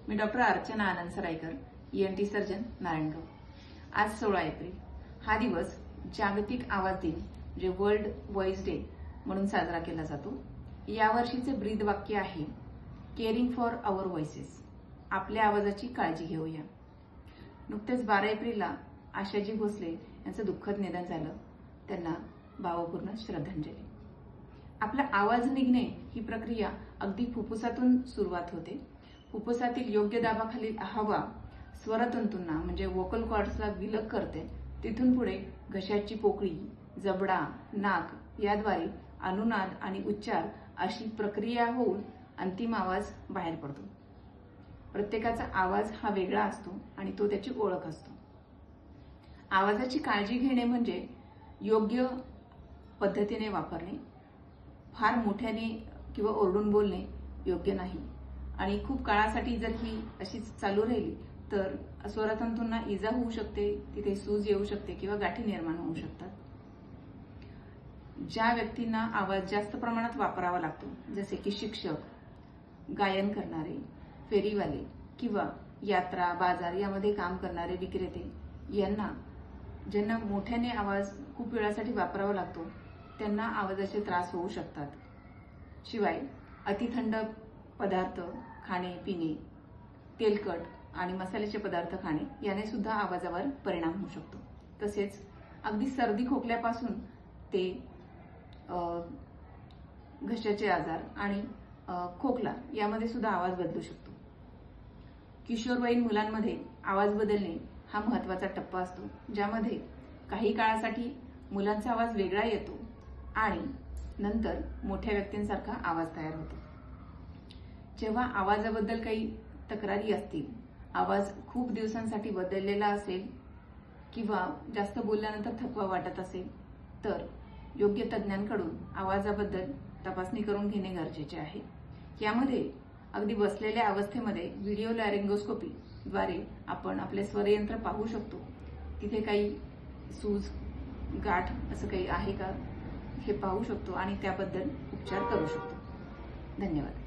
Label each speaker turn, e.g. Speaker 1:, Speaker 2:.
Speaker 1: मी doctor Archana आनंद सरायकर, ENT surgeon, Narayangaon. आज 16 April हा दिवस जागतिक आवाज दिन म्हणजे वर्ल्ड व्हॉइस डे म्हणून साजरा केला जातो। या वर्षीचे ब्रीद वाक्य आहे केअरिंग फॉर आवर व्हॉइसेस, आपल्या आवाजाची काळजी घेऊया। नुकतेच 12 एप्रिलला आशाजी भोसले यांचं दुःखद निधन झालं, त्यांना भावपूर्ण श्रद्धांजली। आपला आवाज निघणे ही प्रक्रिया अगदी फुफ्फुसातून सुरुवात होते। फुफ्फुसातील योग्य दाबाखालील हवा स्वरतंतूंना म्हणजे व्होकल कॉर्ड्सला विलग करते। तिथून पुढे घशाची पोकळी, जबडा, नाक याद्वारे अनुनाद आणि उच्चार अशी प्रक्रिया होऊन अंतिम आवाज बाहेर पडतो। प्रत्येकाचा आवाज हा वेगळा असतो आणि तो त्याची ओळख असतो। आवाजाची काळजी घेणे म्हणजे योग्य पद्धतीने वापरणे, फार मोठ्याने किंवा ओरडून बोलणे योग्य नाही आणि खूप काळासाठी जर ही अशीच चालू राहिली तर स्वरतंतूंना इजा होऊ शकते, तिथे सूज येऊ शकते किंवा गाठी निर्माण होऊ शकतात। ज्या व्यक्तींना आवाज जास्त प्रमाणात वापरावा लागतो, जसे की शिक्षक, गायन करणारे, फेरीवाले किंवा यात्रा बाजार यामध्ये काम करणारे विक्रेते, यांना ज्यांना मोठ्याने आवाज खूप वेळासाठी वापरावा लागतो त्यांना आवाजाचे त्रास होऊ शकतात। शिवाय अतिथंड पदार्थ खाणे पिणे, तेलकट आणि मसाल्याचे पदार्थ खाणे याने सुद्धा आवाजावर परिणाम होऊ शकतो। तसेच अगदी सर्दी खोकल्यापासून ते घशाचे आजार आणि खोकला यामध्ये सुद्धा आवाज बदलू शकतो। किशोरवयीन मुलांमध्ये आवाज बदलणे हा महत्त्वाचा टप्पा असतो, ज्यामध्ये काही काळासाठी मुलांचा आवाज वेगळा येतो आणि नंतर मोठ्या व्यक्तींसारखा आवाज तयार होतो। जेव्हा आवाजाबद्दल काही तक्रारी असतील, आवाज खूप दिवसांसाठी बदललेला असेल किंवा जास्त बोलल्यानंतर थकवा वाटत असेल तर योग्य तज्ज्ञांकडून आवाजाबद्दल तपासणी करून घेणे गरजेचे आहे। यामध्ये अगदी बसलेल्या अवस्थेमध्ये व्हिडिओ लॅरिंगोस्कोपी द्वारे आपण आपले स्वरयंत्र पाहू शकतो, तिथे काही सूज गाठ असं काही आहे का हे पाहू शकतो आणि त्याबद्दल उपचार करू शकतो। धन्यवाद।